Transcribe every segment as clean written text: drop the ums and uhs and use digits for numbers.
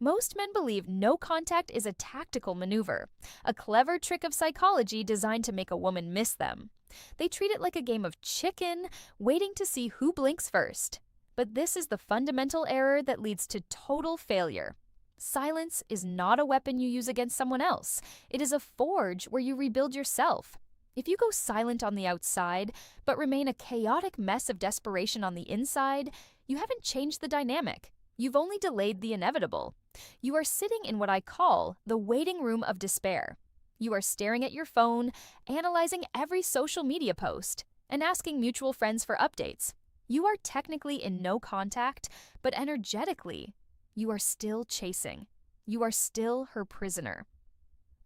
Most men believe no contact is a tactical maneuver, a clever trick of psychology designed to make a woman miss them. They treat it like a game of chicken, waiting to see who blinks first. But this is the fundamental error that leads to total failure. Silence is not a weapon you use against someone else. It is a forge where you rebuild yourself. If you go silent on the outside, but remain a chaotic mess of desperation on the inside, you haven't changed the dynamic. You've only delayed the inevitable. You are sitting in what I call the waiting room of despair. You are staring at your phone, analyzing every social media post, and asking mutual friends for updates. You are technically in no contact, but energetically, you are still chasing. You are still her prisoner.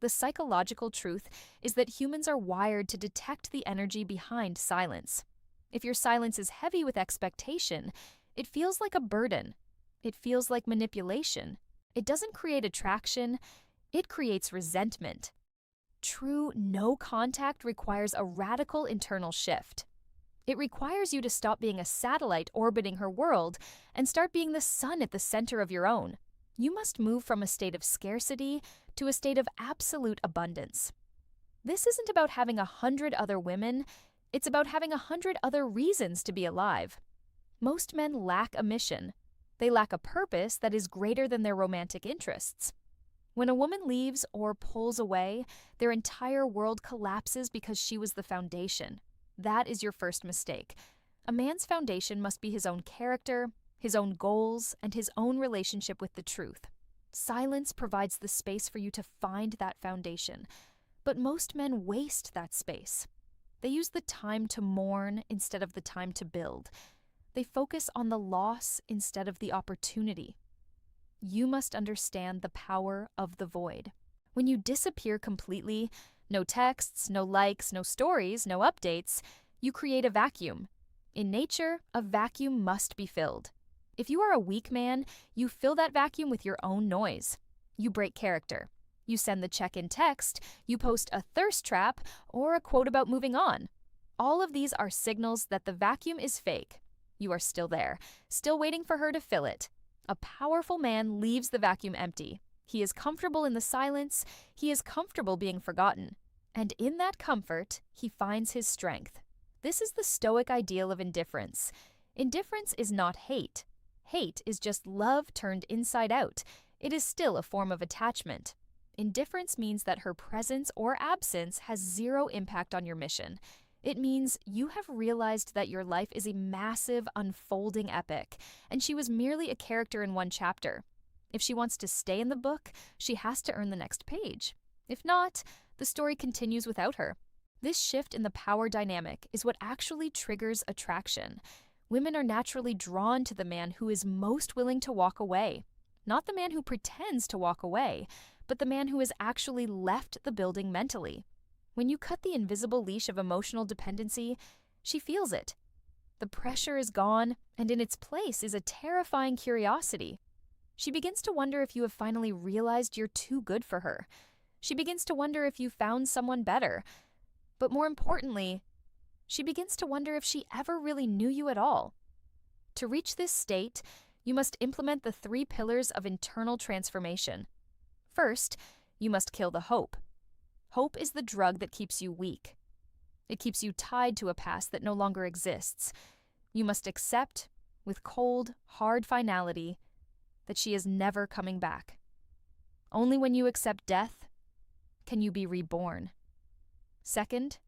The psychological truth is that humans are wired to detect the energy behind silence. If your silence is heavy with expectation, it feels like a burden. It feels like manipulation. It doesn't create attraction, it creates resentment. True no contact requires a radical internal shift. It requires you to stop being a satellite orbiting her world and start being the sun at the center of your own. You must move from a state of scarcity to a state of absolute abundance. This isn't about having 100 other women, it's about having 100 other reasons to be alive. Most men lack a mission. They lack a purpose that is greater than their romantic interests. When a woman leaves or pulls away, their entire world collapses because she was the foundation. That is your first mistake. A man's foundation must be his own character, his own goals, and his own relationship with the truth. Silence provides the space for you to find that foundation, but most men waste that space. They use the time to mourn instead of the time to build. They focus on the loss instead of the opportunity. You must understand the power of the void. When you disappear completely, no texts, no likes, no stories, no updates, you create a vacuum. In nature, a vacuum must be filled. If you are a weak man, you fill that vacuum with your own noise. You break character. You send the check-in text, you post a thirst trap, or a quote about moving on. All of these are signals that the vacuum is fake. You are still there, still waiting for her to fill it. A powerful man leaves the vacuum empty. He is comfortable in the silence, he is comfortable being forgotten. And in that comfort, he finds his strength. This is the Stoic ideal of indifference. Indifference is not hate. Hate is just love turned inside out. It is still a form of attachment. Indifference means that her presence or absence has zero impact on your mission. It means you have realized that your life is a massive, unfolding epic, and she was merely a character in one chapter. If she wants to stay in the book, she has to earn the next page. If not, the story continues without her. This shift in the power dynamic is what actually triggers attraction. Women are naturally drawn to the man who is most willing to walk away. Not the man who pretends to walk away, but the man who has actually left the building mentally. When you cut the invisible leash of emotional dependency, she feels it. The pressure is gone, and in its place is a terrifying curiosity. She begins to wonder if you have finally realized you're too good for her. She begins to wonder if you found someone better. But more importantly, she begins to wonder if she ever really knew you at all. To reach this state, you must implement the 3 pillars of internal transformation. First, you must kill the hope. Hope is the drug that keeps you weak. It keeps you tied to a past that no longer exists. You must accept, with cold, hard finality, that she is never coming back. Only when you accept death can you be reborn. Second,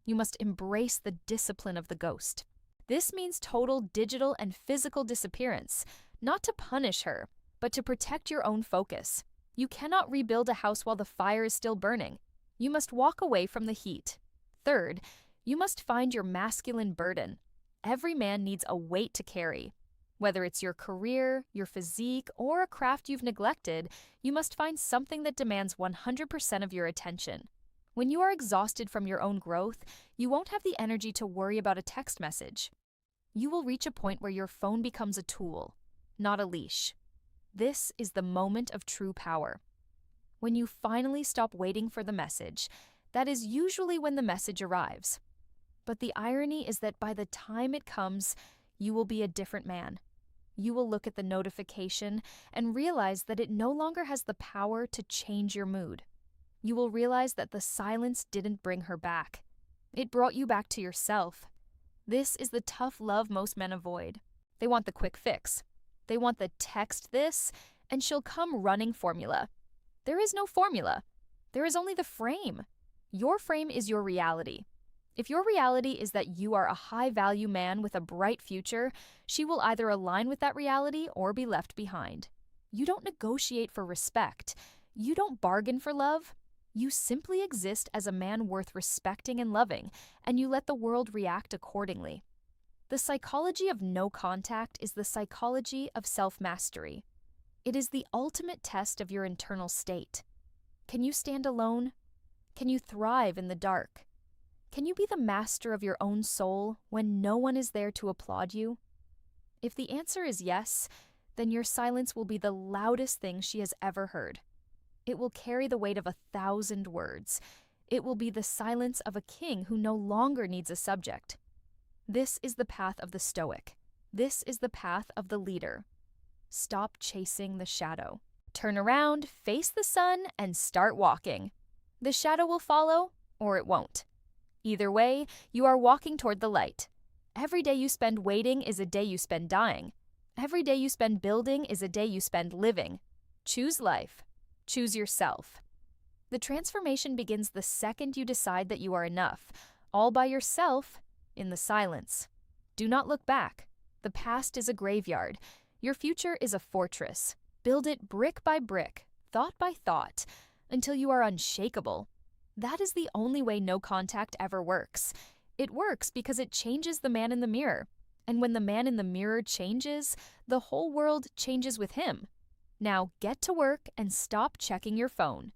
you must embrace the discipline of the ghost. This means total digital and physical disappearance, not to punish her, but to protect your own focus. You cannot rebuild a house while the fire is still burning. You must walk away from the heat. Third, you must find your masculine burden. Every man needs a weight to carry. Whether it's your career, your physique, or a craft you've neglected, you must find something that demands 100% of your attention. When you are exhausted from your own growth, you won't have the energy to worry about a text message. You will reach a point where your phone becomes a tool, not a leash. This is the moment of true power. When you finally stop waiting for the message, that is usually when the message arrives. But the irony is that by the time it comes, you will be a different man. You will look at the notification and realize that it no longer has the power to change your mood. You will realize that the silence didn't bring her back. It brought you back to yourself. This is the tough love most men avoid. They want the quick fix. They want the text this, and she'll come running formula. There is no formula. There is only the frame. Your frame is your reality. If your reality is that you are a high-value man with a bright future, she will either align with that reality or be left behind. You don't negotiate for respect. You don't bargain for love. You simply exist as a man worth respecting and loving, and you let the world react accordingly. The psychology of no contact is the psychology of self-mastery. It is the ultimate test of your internal state. Can you stand alone? Can you thrive in the dark? Can you be the master of your own soul when no one is there to applaud you? If the answer is yes, then your silence will be the loudest thing she has ever heard. It will carry the weight of 1,000 words. It will be the silence of a king who no longer needs a subject. This is the path of the Stoic. This is the path of the leader. Stop chasing the shadow. Turn around, face the sun, and start walking. The shadow will follow, or it won't. Either way, you are walking toward the light. Every day you spend waiting is a day you spend dying. Every day you spend building is a day you spend living. Choose life. Choose yourself. The transformation begins the second you decide that you are enough, all by yourself, in the silence. Do not look back. The past is a graveyard. Your future is a fortress. Build it brick by brick, thought by thought, until you are unshakable. That is the only way no contact ever works. It works because it changes the man in the mirror. And when the man in the mirror changes, the whole world changes with him. Now get to work and stop checking your phone.